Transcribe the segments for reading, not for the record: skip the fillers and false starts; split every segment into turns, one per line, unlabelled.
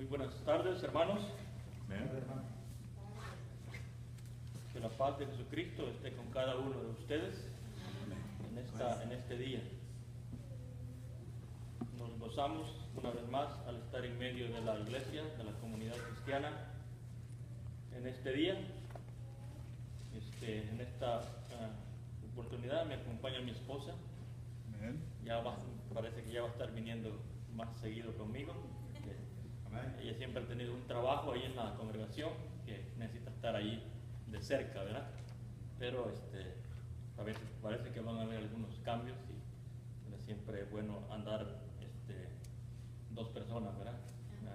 buenas tardes, hermanos.
Amén.
Que la paz de Jesucristo esté con cada uno de ustedes en este día. Nos gozamos una vez más al estar en medio de la iglesia, de la comunidad cristiana, en este día. En esta oportunidad me acompaña mi esposa.
Amén.
Parece que ya va a estar viniendo más seguido conmigo.
Amén.
Ella siempre ha tenido un trabajo ahí en la congregación que necesita estar ahí de cerca, ¿verdad? Pero a veces parece que van a haber algunos cambios y siempre es bueno andar dos personas, ¿verdad?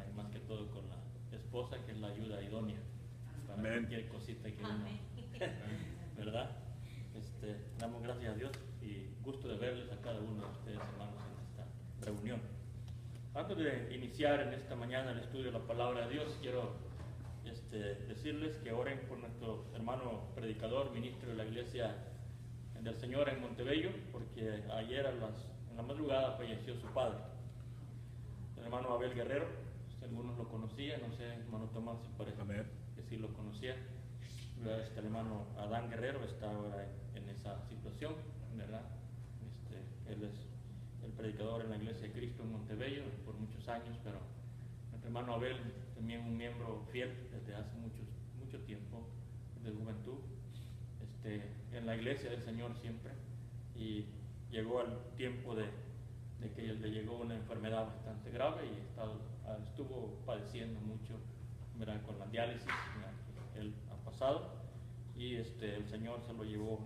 Y más que todo con la esposa, que es la ayuda idónea para
Amén.
cualquier cosita que uno, ¿verdad? Damos gracias a Dios y gusto de verles a cada uno de ustedes, hermanos, en esta reunión. Antes de iniciar en esta mañana el estudio de la palabra de Dios, quiero decirles que oren por nuestro hermano predicador, ministro de la iglesia del Señor en Montebello, porque ayer en la madrugada falleció su padre, el hermano Abel Guerrero. Algunos lo conocían, no sé, hermano Tomás, si parece
Amén.
que sí lo conocía. El hermano Adán Guerrero está ahora en esa situación, ¿verdad? Él es el predicador en la iglesia de Cristo en Montebello por muchos años, pero nuestro hermano Abel, también un miembro fiel desde hace mucho tiempo, de juventud, en la iglesia del Señor siempre, y llegó al tiempo de que le llegó una enfermedad bastante grave y estuvo padeciendo mucho, ¿verdad? Con la diálisis, ¿verdad? Él ha pasado, y el Señor se lo llevó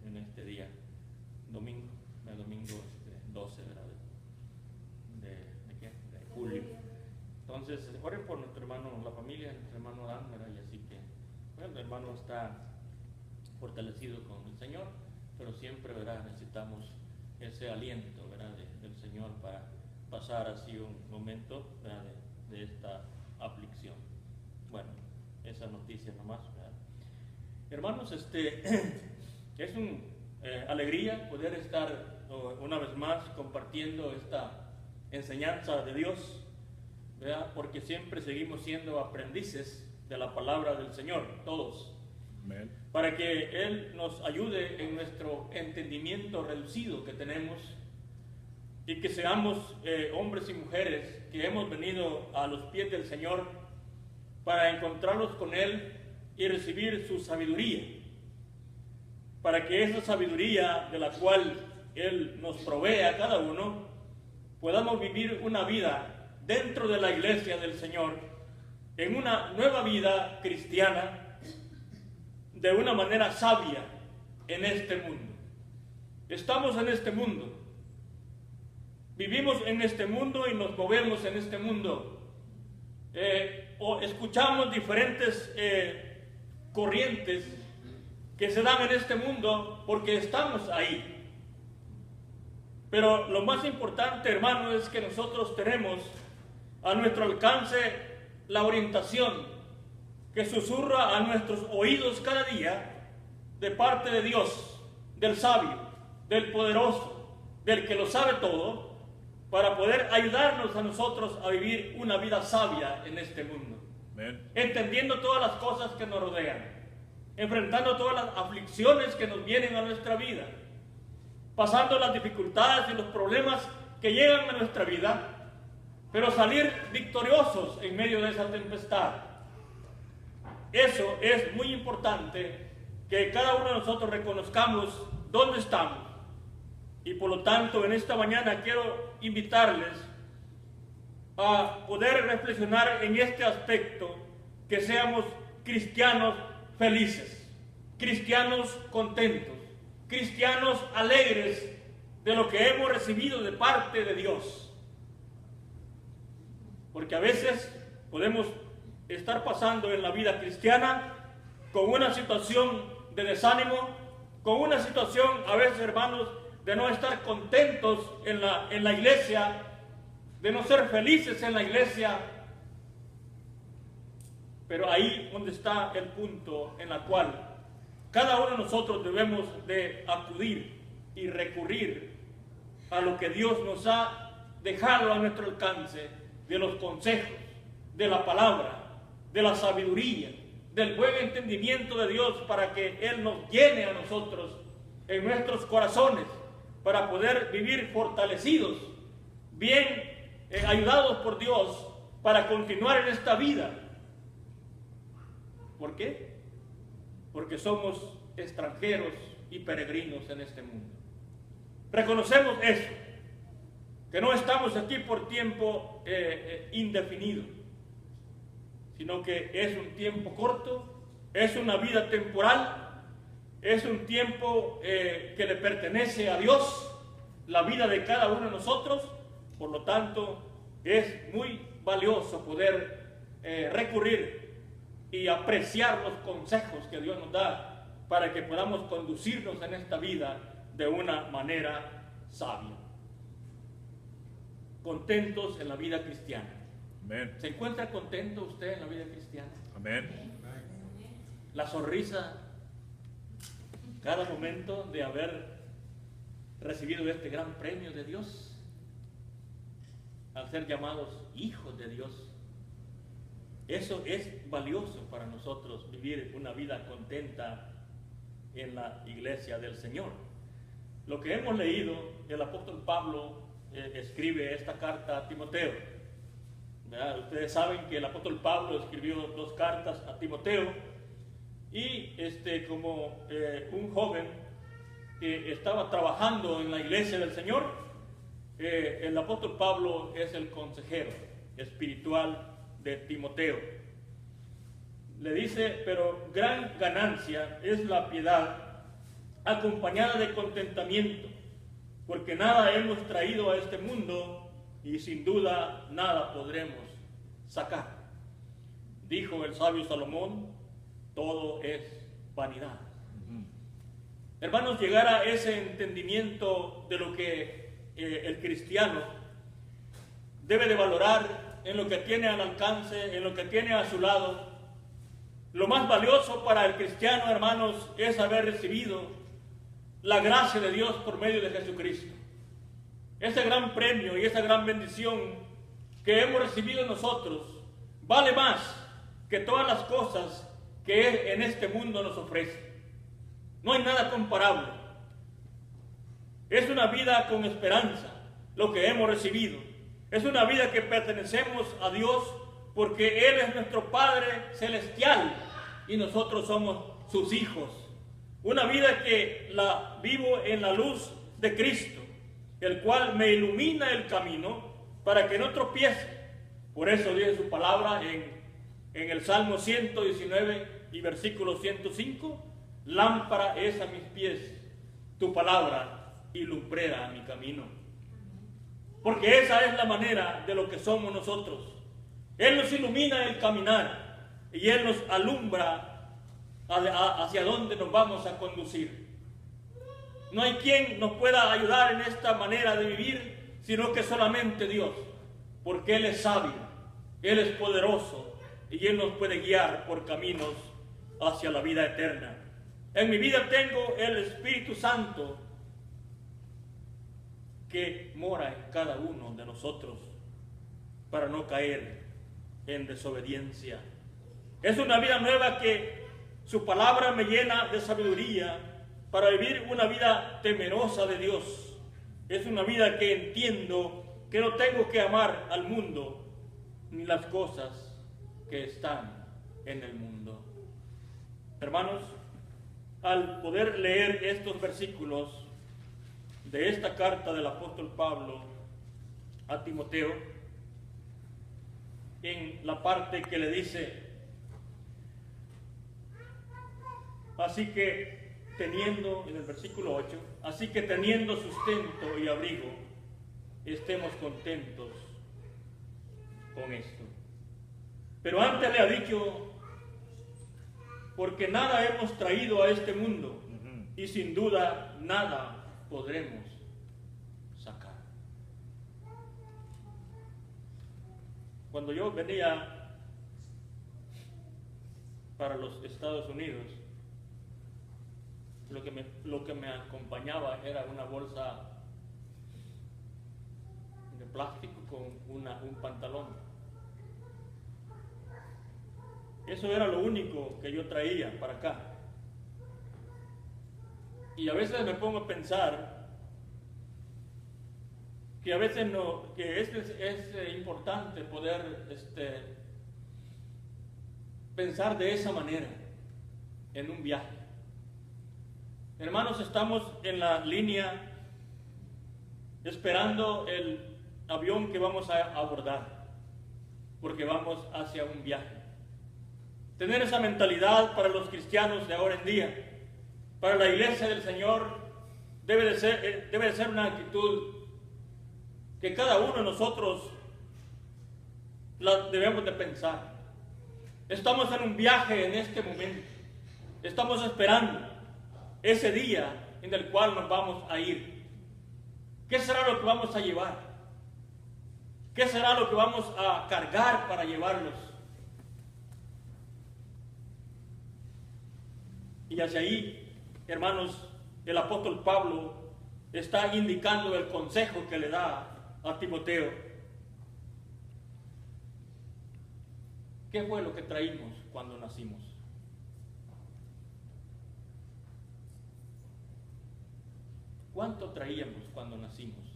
en este día, domingo 12, ¿verdad? De julio. Entonces, oren por nuestro hermano, la familia, nuestro hermano Dan, ¿verdad? Y así que, bueno, el hermano está fortalecido con el Señor, pero siempre, ¿verdad? Necesitamos ese aliento, ¿verdad? Del Señor para pasar así un momento, ¿verdad? De esta aflicción. Bueno, esa noticia nomás, ¿verdad? Hermanos, es una alegría poder estar una vez más compartiendo esta enseñanza de Dios, ¿verdad? Porque siempre seguimos siendo aprendices de la palabra del Señor, todos.
Amén.
Para que Él nos ayude en nuestro entendimiento reducido que tenemos y que seamos hombres y mujeres que hemos venido a los pies del Señor para encontrarnos con Él y recibir su sabiduría, para que esa sabiduría de la cual Él nos provee a cada uno, podamos vivir una vida dentro de la iglesia del Señor, en una nueva vida cristiana, de una manera sabia en este mundo. Estamos en este mundo, vivimos en este mundo y nos movemos en este mundo, o escuchamos diferentes corrientes que se dan en este mundo porque estamos ahí. Pero lo más importante, hermano, es que nosotros tenemos a nuestro alcance la orientación que susurra a nuestros oídos cada día de parte de Dios, del sabio, del poderoso, del que lo sabe todo, para poder ayudarnos a nosotros a vivir una vida sabia en este mundo.
Amén.
Entendiendo todas las cosas que nos rodean, enfrentando todas las aflicciones que nos vienen a nuestra vida, pasando las dificultades y los problemas que llegan a nuestra vida, pero salir victoriosos en medio de esa tempestad. Eso es muy importante, que cada uno de nosotros reconozcamos dónde estamos. Y por lo tanto, en esta mañana quiero invitarles a poder reflexionar en este aspecto, que seamos cristianos felices, cristianos contentos, cristianos alegres de lo que hemos recibido de parte de Dios. Porque a veces podemos estar pasando en la vida cristiana con una situación de desánimo, con una situación a veces, hermanos, de no estar contentos en la iglesia, de no ser felices en la iglesia. Pero ahí donde está el punto en el cual cada uno de nosotros debemos de acudir y recurrir a lo que Dios nos ha dejado a nuestro alcance, de los consejos, de la palabra, de la sabiduría, del buen entendimiento de Dios, para que Él nos llene a nosotros en nuestros corazones, para poder vivir fortalecidos, bien ayudados por Dios, para continuar en esta vida. ¿Por qué? Porque somos extranjeros y peregrinos en este mundo. Reconocemos eso, que no estamos aquí por tiempo indefinido, sino que es un tiempo corto, es una vida temporal, es un tiempo que le pertenece a Dios, la vida de cada uno de nosotros. Por lo tanto, es muy valioso poder recurrir y apreciar los consejos que Dios nos da para que podamos conducirnos en esta vida de una manera sabia. Contentos en la vida cristiana.
Amén.
¿Se encuentra contento usted en la vida cristiana?
Amén.
La sonrisa cada momento de haber recibido este gran premio de Dios, al ser llamados hijos de Dios. Eso es valioso para nosotros, vivir una vida contenta en la iglesia del Señor. Lo que hemos leído, el apóstol Pablo escribe esta carta a Timoteo. ¿Verdad? Ustedes saben que el apóstol Pablo escribió 2 cartas a Timoteo, y como un joven que estaba trabajando en la iglesia del Señor, el apóstol Pablo es el consejero espiritual de Timoteo. Le dice: pero gran ganancia es la piedad acompañada de contentamiento, porque nada hemos traído a este mundo y sin duda nada podremos sacar. Dijo el sabio Salomón: todo es vanidad. Hermanos, llegar a ese entendimiento de lo que el cristiano debe de valorar en lo que tiene al alcance, en lo que tiene a su lado. Lo más valioso para el cristiano, hermanos, es haber recibido la gracia de Dios por medio de Jesucristo. Ese gran premio y esa gran bendición que hemos recibido nosotros vale más que todas las cosas que en este mundo nos ofrece. No hay nada comparable. Es una vida con esperanza lo que hemos recibido. Es una vida que pertenecemos a Dios, porque Él es nuestro Padre celestial y nosotros somos sus hijos. Una vida que la vivo en la luz de Cristo, el cual me ilumina el camino para que no tropiece. Por eso dice su palabra en el Salmo 119 y versículo 105: lámpara es a mis pies tu palabra y lumbrera a mi camino. Porque esa es la manera de lo que somos nosotros. Él nos ilumina el caminar y Él nos alumbra hacia dónde nos vamos a conducir. No hay quien nos pueda ayudar en esta manera de vivir, sino que solamente Dios, porque Él es sabio, Él es poderoso y Él nos puede guiar por caminos hacia la vida eterna. En mi vida tengo el Espíritu Santo que mora en cada uno de nosotros para no caer en desobediencia. Es una vida nueva que su palabra me llena de sabiduría para vivir una vida temerosa de Dios. Es una vida que entiendo que no tengo que amar al mundo ni las cosas que están en el mundo. Hermanos, al poder leer estos versículos de esta carta del apóstol Pablo a Timoteo, en la parte que le dice: así que teniendo, en el versículo 8, así que teniendo sustento y abrigo, estemos contentos con esto. Pero antes le ha dicho: porque nada hemos traído a este mundo y sin duda nada podremos sacar. Cuando yo venía para los Estados Unidos, lo que me acompañaba era una bolsa de plástico con un pantalón. Eso era lo único que yo traía para acá. Y a veces me pongo a pensar que a veces no, que es importante poder pensar de esa manera en un viaje. Hermanos, estamos en la línea esperando el avión que vamos a abordar, porque vamos hacia un viaje. Tener esa mentalidad para los cristianos de ahora en día, para la iglesia del Señor, debe de ser una actitud que cada uno de nosotros la debemos de pensar. Estamos en un viaje en este momento. Estamos esperando ese día en el cual nos vamos a ir. ¿Qué será lo que vamos a llevar? ¿Qué será lo que vamos a cargar para llevarlos? Y hacia ahí, hermanos, el apóstol Pablo está indicando el consejo que le da a Timoteo. ¿Qué fue lo que traímos cuando nacimos? ¿Cuánto traíamos cuando nacimos?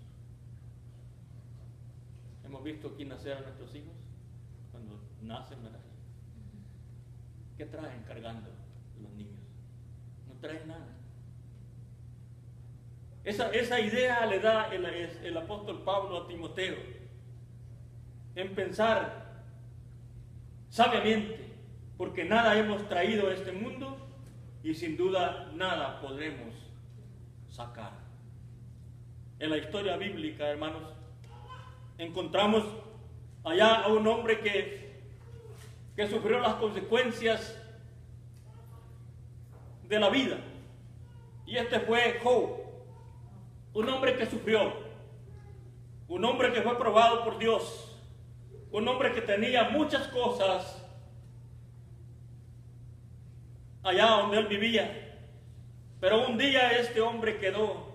¿Hemos visto aquí nacer a nuestros hijos? Cuando nacen, ¿verdad? ¿Qué traen cargando los niños? No traen nada. Esa idea le da el apóstol Pablo a Timoteo, en pensar sabiamente, porque nada hemos traído a este mundo y sin duda nada podremos sacar. En la historia bíblica, hermanos, encontramos allá a un hombre que sufrió las consecuencias de la vida, y este fue Job. Un hombre que sufrió, un hombre que fue probado por Dios, un hombre que tenía muchas cosas allá donde él vivía, pero un día este hombre quedó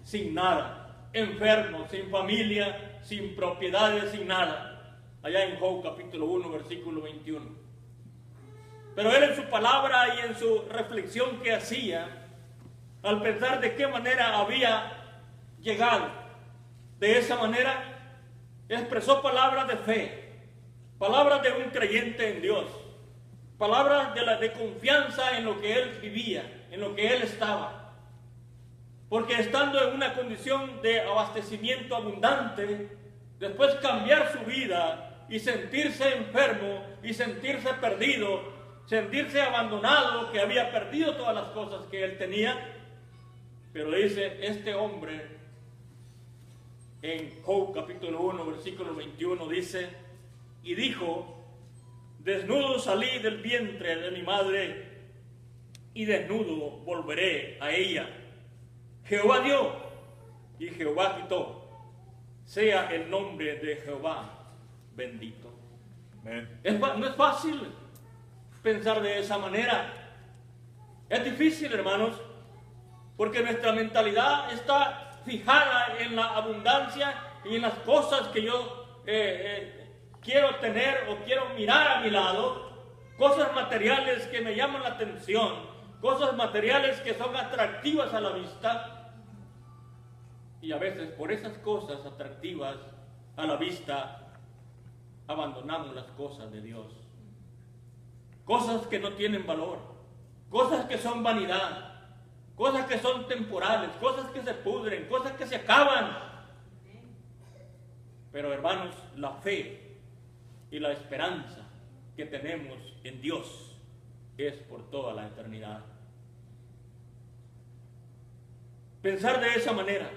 sin nada, enfermo, sin familia, sin propiedades, sin nada, allá en Job capítulo 1, versículo 21. Pero él en su palabra y en su reflexión que hacía, al pensar de qué manera había llegado, de esa manera expresó palabras de fe, palabras de un creyente en Dios, palabras de confianza en lo que él vivía, en lo que él estaba, porque estando en una condición de abastecimiento abundante, después cambiar su vida y sentirse enfermo y sentirse perdido, sentirse abandonado, que había perdido todas las cosas que él tenía. Pero dice este hombre en Job capítulo 1 versículo 21, dice: y dijo, desnudo salí del vientre de mi madre y desnudo volveré a ella. Jehová dio y Jehová quitó, sea el nombre de Jehová bendito. No es fácil pensar de esa manera. Es difícil, hermanos, porque nuestra mentalidad está fijada en la abundancia y en las cosas que yo quiero tener o quiero mirar a mi lado, cosas materiales que me llaman la atención, cosas materiales que son atractivas a la vista, y a veces por esas cosas atractivas a la vista abandonamos las cosas de Dios, cosas que no tienen valor, cosas que son vanidad, cosas que son temporales, cosas que se pudren, cosas que se acaban. Pero hermanos, la fe y la esperanza que tenemos en Dios es por toda la eternidad. Pensar de esa manera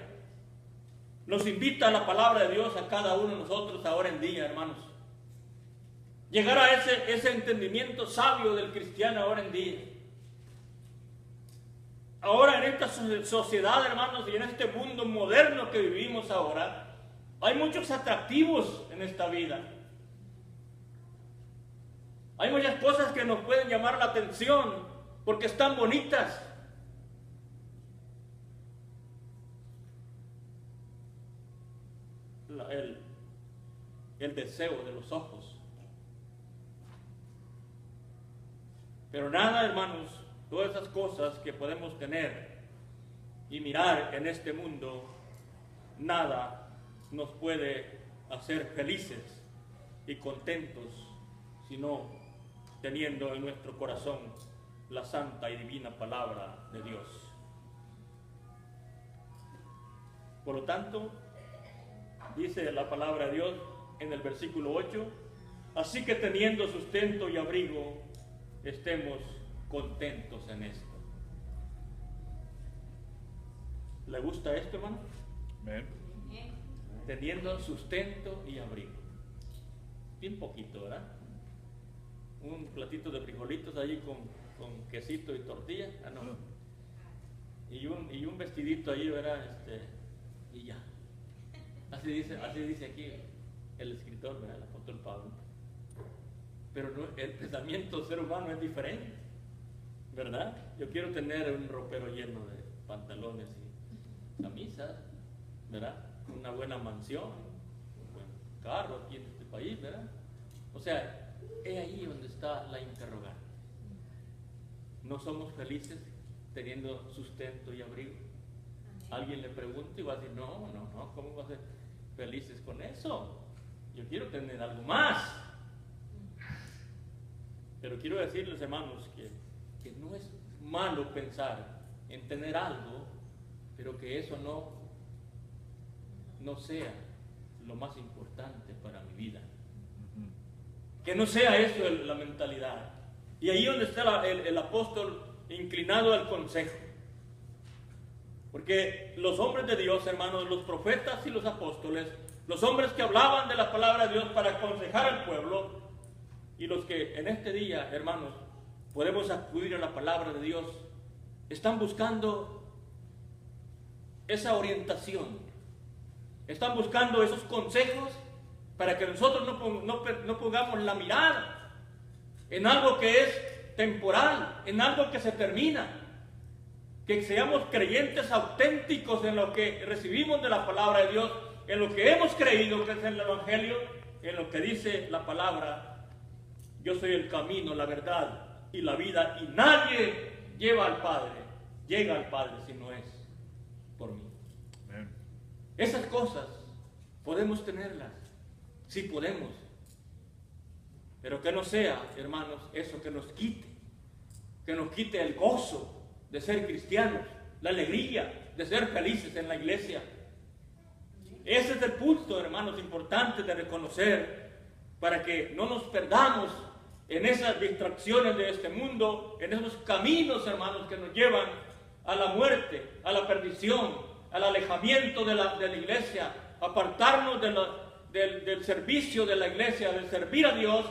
nos invita a la palabra de Dios a cada uno de nosotros ahora en día, hermanos. Llegar a ese entendimiento sabio del cristiano ahora en día. Ahora en esta sociedad, hermanos, y en este mundo moderno que vivimos ahora, hay muchos atractivos en esta vida. Hay muchas cosas que nos pueden llamar la atención porque están bonitas. El deseo de los ojos. Pero nada, hermanos, todas esas cosas que podemos tener y mirar en este mundo, nada nos puede hacer felices y contentos, sino teniendo en nuestro corazón la santa y divina palabra de Dios. Por lo tanto, dice la palabra de Dios en el versículo 8, así que teniendo sustento y abrigo, estemos contentos en esto. ¿Le gusta esto, hermano?
Amen.
Teniendo sustento y abrigo. Bien poquito, ¿verdad? Un platito de frijolitos ahí con quesito y tortilla. Ah, no. Y un vestidito ahí, ¿verdad? Y ya. Así dice aquí el escritor, ¿verdad? El apóstol Pablo. Pero no, el pensamiento del ser humano es diferente, ¿verdad? Yo quiero tener un ropero lleno de pantalones y camisas, ¿verdad? Una buena mansión, un buen carro aquí en este país, ¿verdad? O sea, es ahí donde está la interrogante. ¿No somos felices teniendo sustento y abrigo? Alguien le pregunta y va a decir, no, ¿cómo va a ser felices con eso? Yo quiero tener algo más. Pero quiero decirles, hermanos, que no es malo pensar en tener algo, pero que eso no sea lo más importante para mi vida. Que no sea eso la mentalidad. Y ahí donde está el apóstol inclinado al consejo. Porque los hombres de Dios, hermanos, los profetas y los apóstoles, los hombres que hablaban de la palabra de Dios para aconsejar al pueblo, y los que en este día, hermanos, podemos acudir a la palabra de Dios, están buscando esa orientación, están buscando esos consejos para que nosotros no pongamos la mirada en algo que es temporal, en algo que se termina, que seamos creyentes auténticos en lo que recibimos de la palabra de Dios, en lo que hemos creído que es el Evangelio, en lo que dice la palabra. Yo soy el camino, la verdad y la vida, y nadie llega al Padre si no es por mí.
Amen.
Esas cosas podemos tenerlas, sí podemos, pero que no sea, hermanos, eso que nos quite el gozo de ser cristianos, la alegría de ser felices en la iglesia. Ese es el punto, hermanos, importante de reconocer, para que no nos perdamos en esas distracciones de este mundo, en esos caminos, hermanos, que nos llevan a la muerte, a la perdición, al alejamiento de la iglesia, apartarnos del servicio de la iglesia, del servir a Dios,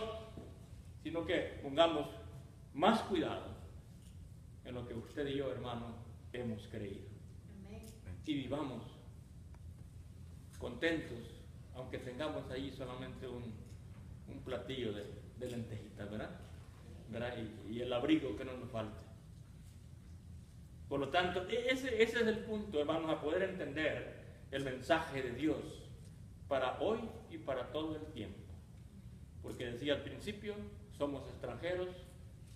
sino que pongamos más cuidado en lo que usted y yo, hermano, hemos creído. Y vivamos contentos, aunque tengamos ahí solamente un platillo de lentejitas, ¿verdad? Y el abrigo que no nos falte. Por lo tanto, ese es el punto, hermanos, a poder entender el mensaje de Dios para hoy y para todo el tiempo. Porque decía al principio, somos extranjeros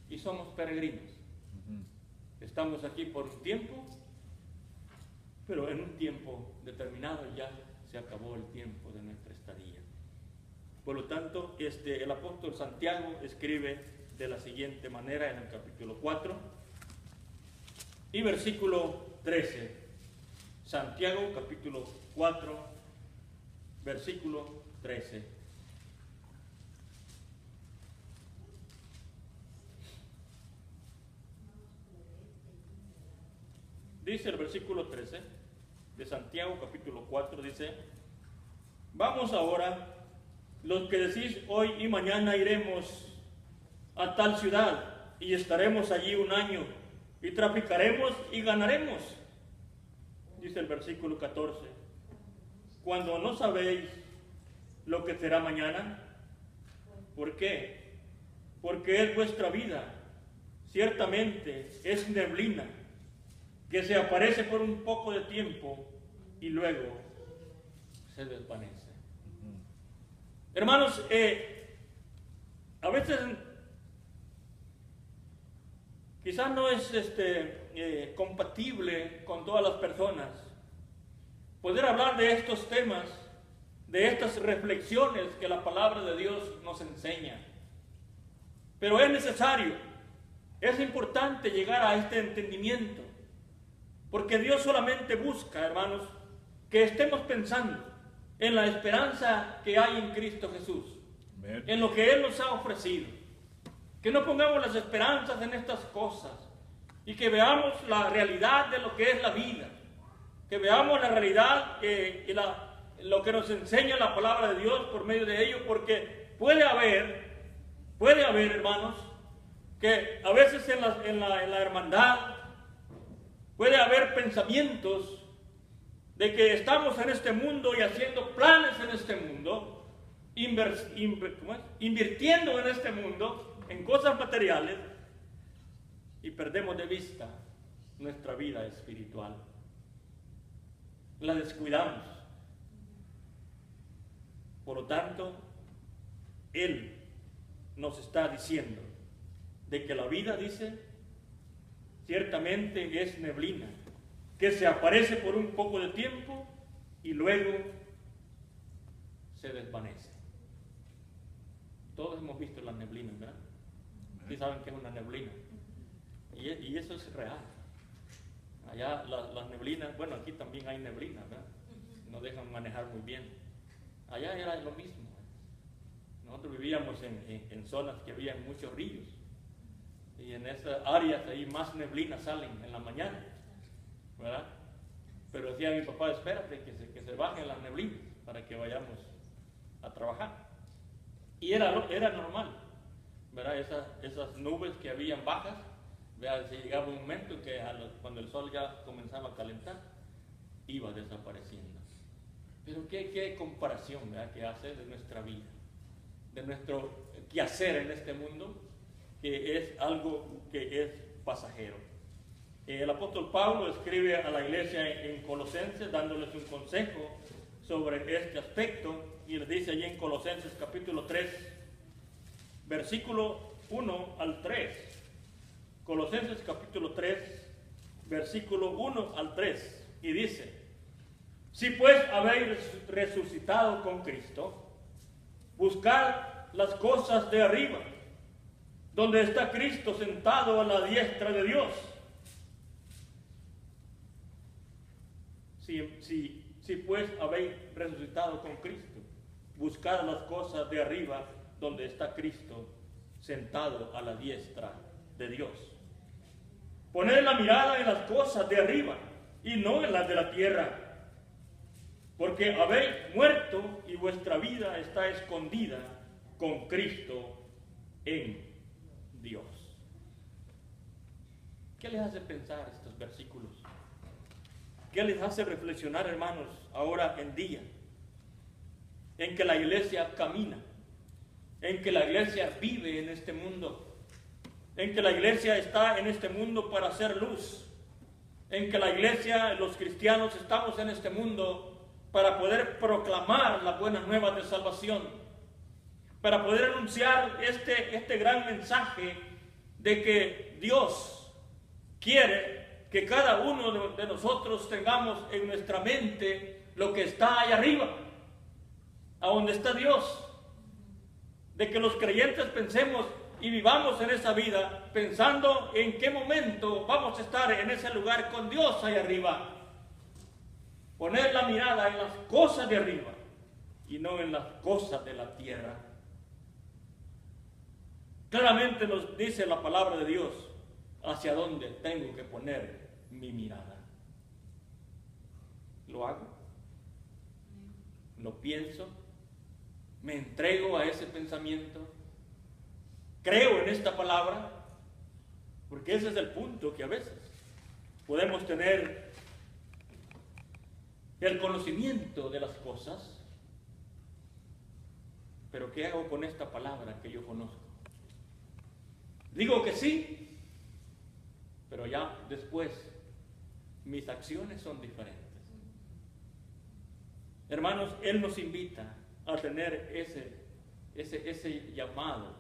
y somos peregrinos. Estamos aquí por un tiempo, pero en un tiempo determinado ya se acabó el tiempo de nuestra estadía. Por lo tanto, el apóstol Santiago escribe de la siguiente manera en el capítulo 4 y versículo 13. Santiago capítulo 4, versículo 13. Dice el versículo 13 de Santiago capítulo 4, dice: vamos ahora, los que decís hoy y mañana iremos a tal ciudad y estaremos allí un año y traficaremos y ganaremos. Dice el versículo 14: cuando no sabéis lo que será mañana. ¿Por qué? Porque es vuestra vida, ciertamente es neblina que se aparece por un poco de tiempo y luego se desvanece. Hermanos, a veces quizás no es compatible con todas las personas poder hablar de estos temas, de estas reflexiones que la palabra de Dios nos enseña. Pero es necesario, es importante llegar a este entendimiento, porque Dios solamente busca, hermanos, que estemos pensando en la esperanza que hay en Cristo Jesús,
Amén.
en lo que Él nos ha ofrecido. Que no pongamos las esperanzas en estas cosas y que veamos la realidad de lo que es la vida, que veamos la realidad y lo que nos enseña la palabra de Dios por medio de ello, porque puede haber, hermanos, que a veces en la hermandad puede haber pensamientos de que estamos en este mundo y haciendo planes en este mundo, invirtiendo en este mundo, en cosas materiales, y perdemos de vista nuestra vida espiritual. La descuidamos. Por lo tanto, Él nos está diciendo de que la vida, dice, ciertamente es neblina, que se aparece por un poco de tiempo y luego se desvanece. Todos hemos visto las neblinas, ¿verdad? Sí saben que es una neblina. Y eso es real. Allá las neblinas, bueno, aquí también hay neblina, ¿verdad? No dejan manejar muy bien. Allá era lo mismo. Nosotros vivíamos en zonas que había muchos ríos. Y en esas áreas ahí más neblinas salen en la mañana, ¿verdad? Pero decía mi papá, espérate que se bajen las neblinas para que vayamos a trabajar. Y era normal, ¿verdad? Esas nubes que habían bajas, ¿verdad? Si llegaba un momento en que cuando el sol ya comenzaba a calentar, iba desapareciendo. Pero qué comparación, ¿verdad?, que hace de nuestra vida, de nuestro quehacer en este mundo, que es algo que es pasajero. El apóstol Pablo escribe a la iglesia en Colosenses dándoles un consejo sobre este aspecto, y les dice allí en Colosenses capítulo 3, versículo 1 al 3. Colosenses capítulo 3, versículo 1 al 3, y dice: si pues habéis resucitado con Cristo, buscad las cosas de arriba, donde está Cristo sentado a la diestra de Dios. Si pues habéis resucitado con Cristo, buscad las cosas de arriba, donde está Cristo sentado a la diestra de Dios. Poned la mirada en las cosas de arriba y no en las de la tierra, porque habéis muerto y vuestra vida está escondida con Cristo en Dios. ¿Qué les hace pensar estos versículos? ¿Qué les hace reflexionar, hermanos, ahora en día? En que la iglesia camina, en que la iglesia vive en este mundo, en que la iglesia está en este mundo para hacer luz, en que la iglesia, los cristianos, estamos en este mundo para poder proclamar las buenas nuevas de salvación, para poder anunciar este gran mensaje de que Dios quiere que cada uno de nosotros tengamos en nuestra mente lo que está allá arriba, a donde está Dios. De que los creyentes pensemos y vivamos en esa vida pensando en qué momento vamos a estar en ese lugar con Dios allá arriba. Poner la mirada en las cosas de arriba y no en las cosas de la tierra. Claramente nos dice la palabra de Dios hacia dónde tengo que poner mi mirada. ¿Lo hago? ¿Lo pienso? ¿Me entrego a ese pensamiento? ¿Creo en esta palabra? Porque ese es el punto, que a veces podemos tener el conocimiento de las cosas, pero ¿qué hago con esta palabra que yo conozco? Digo que sí, pero ya después mis acciones son diferentes. Hermanos, Él nos invita a tener ese llamado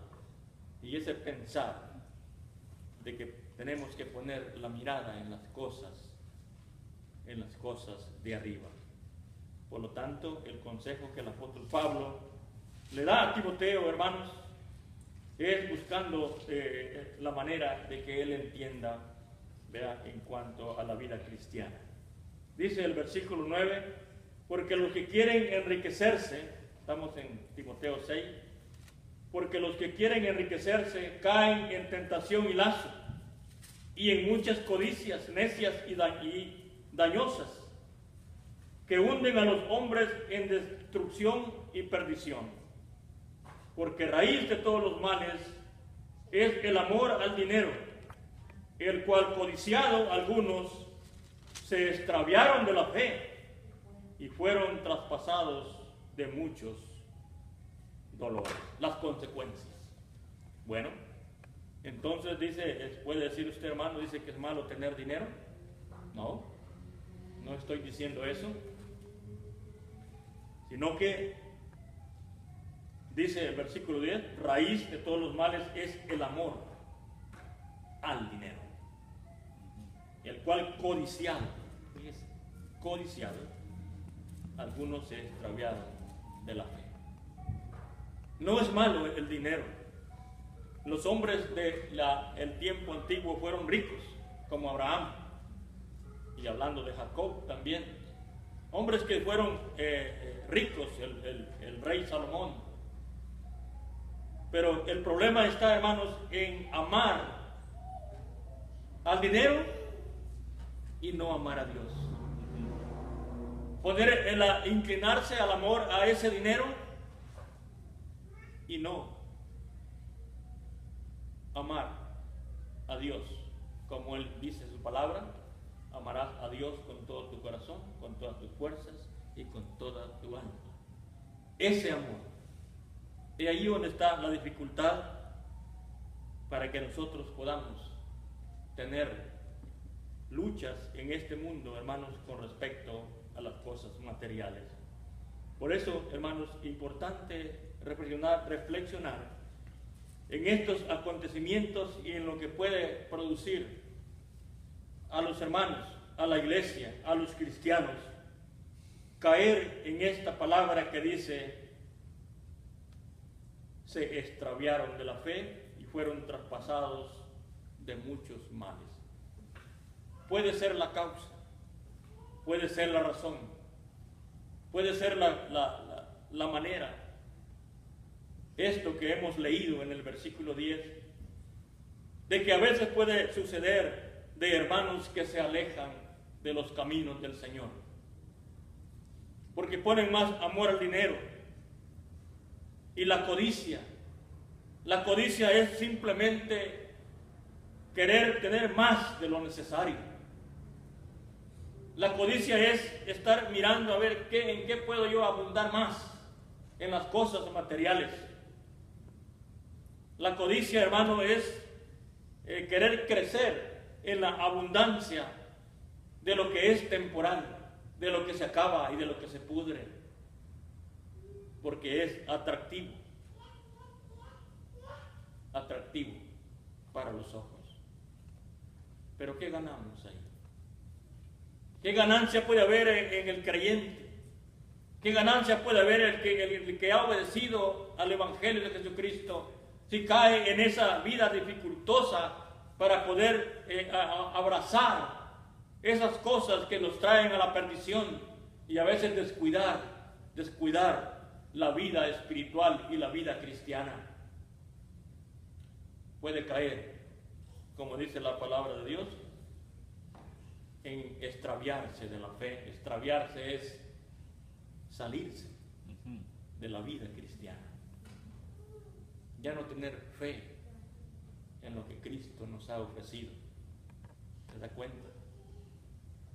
y ese pensar de que tenemos que poner la mirada en las cosas de arriba. Por lo tanto, el consejo que el apóstol Pablo le da a Timoteo, hermanos, es buscando la manera de que él entienda, vea, en cuanto a la vida cristiana. Dice el versículo 9, porque los que quieren enriquecerse, estamos en Timoteo 6, porque los que quieren enriquecerse caen en tentación y lazo, y en muchas codicias necias y dañosas, que hunden a los hombres en destrucción y perdición. Porque raíz de todos los males es el amor al dinero, el cual codiciado algunos se extraviaron de la fe y fueron traspasados de muchos dolores. Las consecuencias. Bueno, entonces dice, puede decir usted, hermano, dice que es malo tener dinero. No, no estoy diciendo eso, sino que dice el versículo 10, raíz de todos los males es el amor al dinero, el cual codiciado, fíjese, codiciado, algunos se extraviaron de la fe. No es malo el dinero. Los hombres del tiempo antiguo fueron ricos, como Abraham, y hablando de Jacob también, hombres que fueron ricos, el rey Salomón. Pero el problema está, hermanos, en amar al dinero y no amar a Dios. Inclinarse al amor a ese dinero y no amar a Dios, como Él dice en su palabra: amarás a Dios con todo tu corazón, con todas tus fuerzas y con toda tu alma. Ese amor. Y ahí donde está la dificultad para que nosotros podamos tener luchas en este mundo, hermanos, con respecto a las cosas materiales. Por eso, hermanos, importante reflexionar en estos acontecimientos y en lo que puede producir a los hermanos, a la iglesia, a los cristianos, caer en esta palabra que dice: se extraviaron de la fe y fueron traspasados de muchos males. Puede ser la causa, puede ser la razón, puede ser la manera. Esto que hemos leído en el versículo 10, de que a veces puede suceder de hermanos que se alejan de los caminos del Señor, porque ponen más amor al dinero. Y la codicia es simplemente querer tener más de lo necesario. La codicia es estar mirando a ver en qué puedo yo abundar más en las cosas materiales. La codicia, hermano, es querer crecer en la abundancia de lo que es temporal, de lo que se acaba y de lo que se pudre, porque es atractivo para los ojos. Pero ¿qué ganamos ahí? ¿Qué ganancia puede haber en el creyente? ¿Qué ganancia puede haber el que ha obedecido al Evangelio de Jesucristo si cae en esa vida dificultosa para poder abrazar esas cosas que nos traen a la perdición y a veces descuidar la vida espiritual y la vida cristiana? Puede caer, como dice la palabra de Dios, en extraviarse de la fe. Extraviarse es salirse de la vida cristiana. Ya no tener fe en lo que Cristo nos ha ofrecido. ¿Se da cuenta?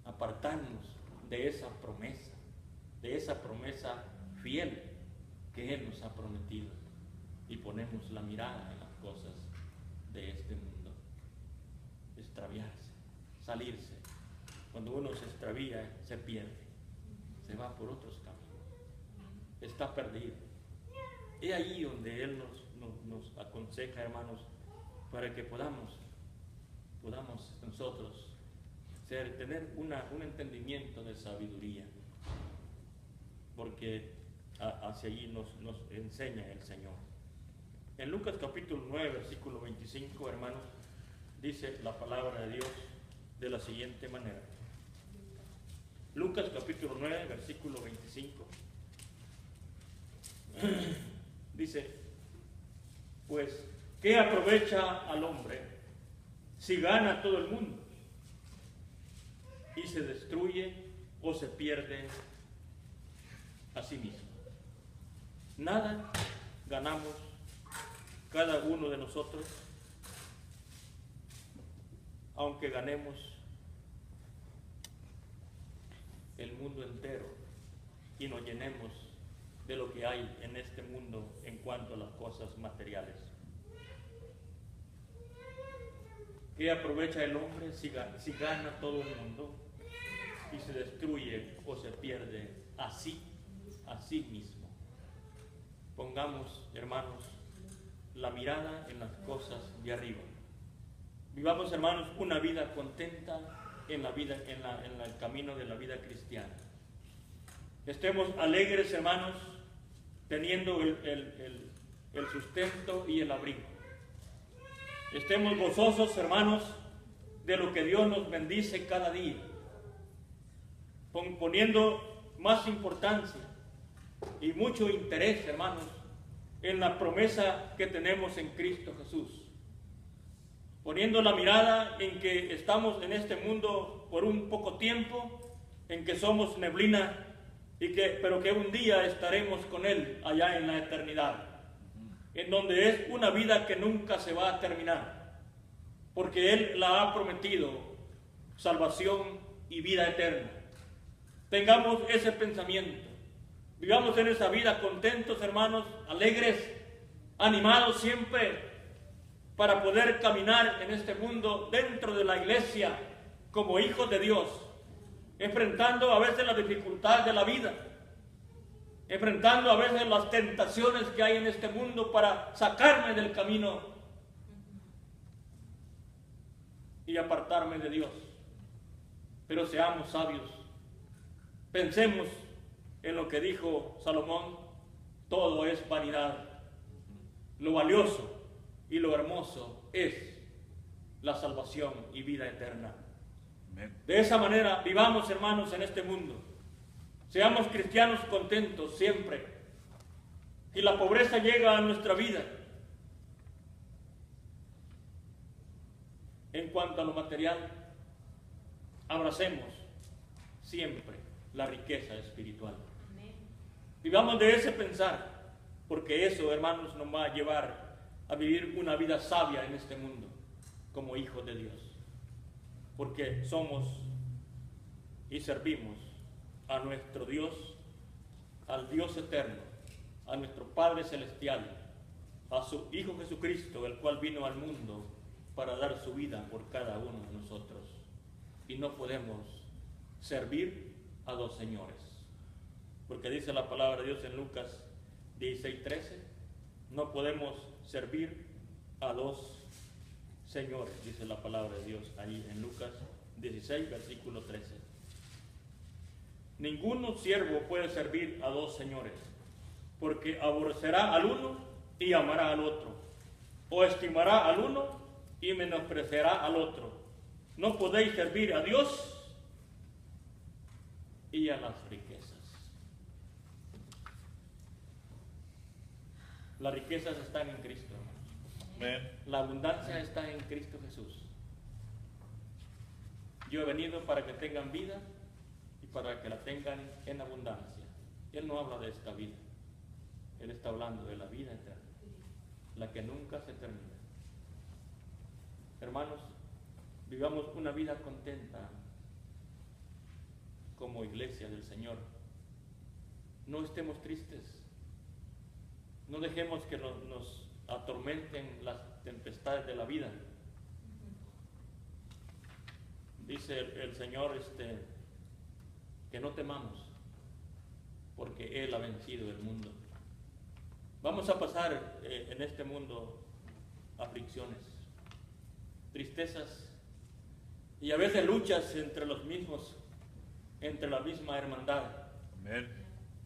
Apartarnos de esa promesa fiel que Él nos ha prometido, y ponemos la mirada en las cosas de este mundo. Extraviarse, salirse. Cuando uno se extravía, se pierde, se va por otros caminos, está perdido. Es ahí donde Él nos aconseja, hermanos, para que podamos podamos nosotros tener un entendimiento de sabiduría, porque hacia allí nos enseña el Señor. En Lucas capítulo 9, versículo 25, hermanos, dice la palabra de Dios de la siguiente manera. Lucas capítulo 9, versículo 25. Dice, pues, ¿qué aprovecha al hombre si gana todo el mundo y se destruye o se pierde a sí mismo? Nada ganamos cada uno de nosotros, aunque ganemos el mundo entero y nos llenemos de lo que hay en este mundo en cuanto a las cosas materiales. ¿Qué aprovecha el hombre si gana todo el mundo y se destruye o se pierde a sí mismo? Pongamos, hermanos, la mirada en las cosas de arriba. Vivamos, hermanos, una vida contenta en el camino de la vida cristiana. Estemos alegres, hermanos, teniendo el sustento y el abrigo. Estemos gozosos, hermanos, de lo que Dios nos bendice cada día, poniendo más importancia y mucho interés, hermanos, en la promesa que tenemos en Cristo Jesús. Poniendo la mirada en que estamos en este mundo por un poco tiempo, en que somos neblina, pero que un día estaremos con Él allá en la eternidad, en donde es una vida que nunca se va a terminar, porque Él la ha prometido, salvación y vida eterna. Tengamos ese pensamiento, vivamos en esa vida contentos, hermanos, alegres, animados siempre, para poder caminar en este mundo dentro de la iglesia como hijos de Dios, enfrentando a veces la dificultad de la vida, enfrentando a veces las tentaciones que hay en este mundo para sacarme del camino y apartarme de Dios. Pero seamos sabios, pensemos en lo que dijo Salomón: todo es vanidad, lo valioso y lo hermoso es la salvación y vida eterna. De esa manera vivamos, hermanos, en este mundo. Seamos cristianos contentos siempre. Y la pobreza llega a nuestra vida, en cuanto a lo material, abracemos siempre la riqueza espiritual. Vivamos de ese pensar, porque eso, hermanos, nos va a llevar a vivir una vida sabia en este mundo como hijos de Dios. Porque somos y servimos a nuestro Dios, al Dios eterno, a nuestro Padre celestial, a su Hijo Jesucristo, el cual vino al mundo para dar su vida por cada uno de nosotros. Y no podemos servir a dos señores, porque dice la palabra de Dios en Lucas 16:13, no podemos servir a dos señores, dice la palabra de Dios ahí en Lucas 16, versículo 13. Ninguno siervo puede servir a dos señores, porque aborrecerá al uno y amará al otro, o estimará al uno y menospreciará al otro. No podéis servir a Dios y a las riquezas. Las riquezas están en Cristo, hermanos. La abundancia está en Cristo Jesús. Yo he venido para que tengan vida y para que la tengan en abundancia. Él no habla de esta vida, Él está hablando de la vida eterna, la que nunca se termina. Hermanos, vivamos una vida contenta como iglesia del Señor. No estemos tristes, no dejemos que nos atormenten las tempestades de la vida. Dice el Señor que no temamos, porque Él ha vencido el mundo. Vamos a pasar en este mundo aflicciones, tristezas Y a veces luchas entre los mismos, entre la misma hermandad.
Amen.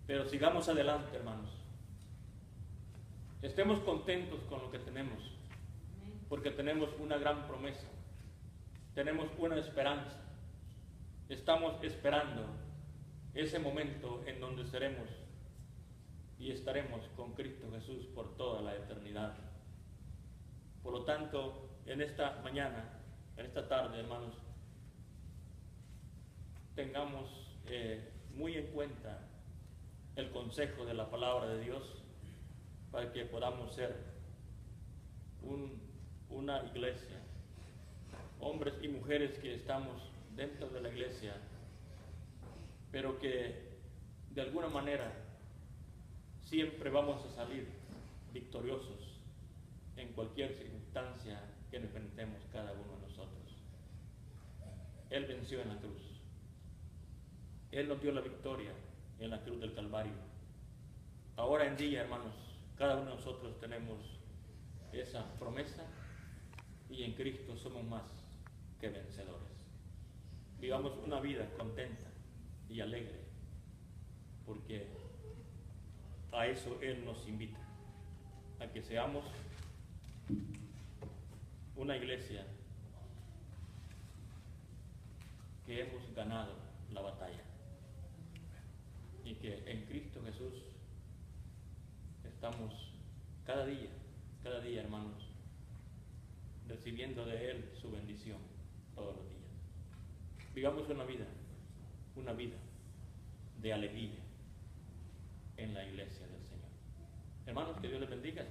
Pero sigamos adelante, hermanos. Estemos contentos con lo que tenemos, porque tenemos una gran promesa, tenemos una esperanza. Estamos esperando ese momento en donde seremos y estaremos con Cristo Jesús por toda la eternidad. Por lo tanto, en esta mañana, en esta tarde, hermanos, tengamos muy en cuenta el consejo de la palabra de Dios para que podamos ser una iglesia, hombres y mujeres que estamos dentro de la iglesia, pero que de alguna manera siempre vamos a salir victoriosos en cualquier circunstancia que enfrentemos cada uno de nosotros. Él venció en la cruz. Él nos dio la victoria en la cruz del Calvario. Ahora en día, hermanos, cada uno de nosotros tenemos esa promesa y en Cristo somos más que vencedores. Vivamos una vida contenta y alegre, porque a eso Él nos invita, a que seamos una iglesia que hemos ganado la batalla y que en Cristo Jesús estamos cada día, hermanos, recibiendo de Él su bendición todos los días. Vivamos una vida de alegría en la iglesia del Señor. Hermanos, que Dios les bendiga.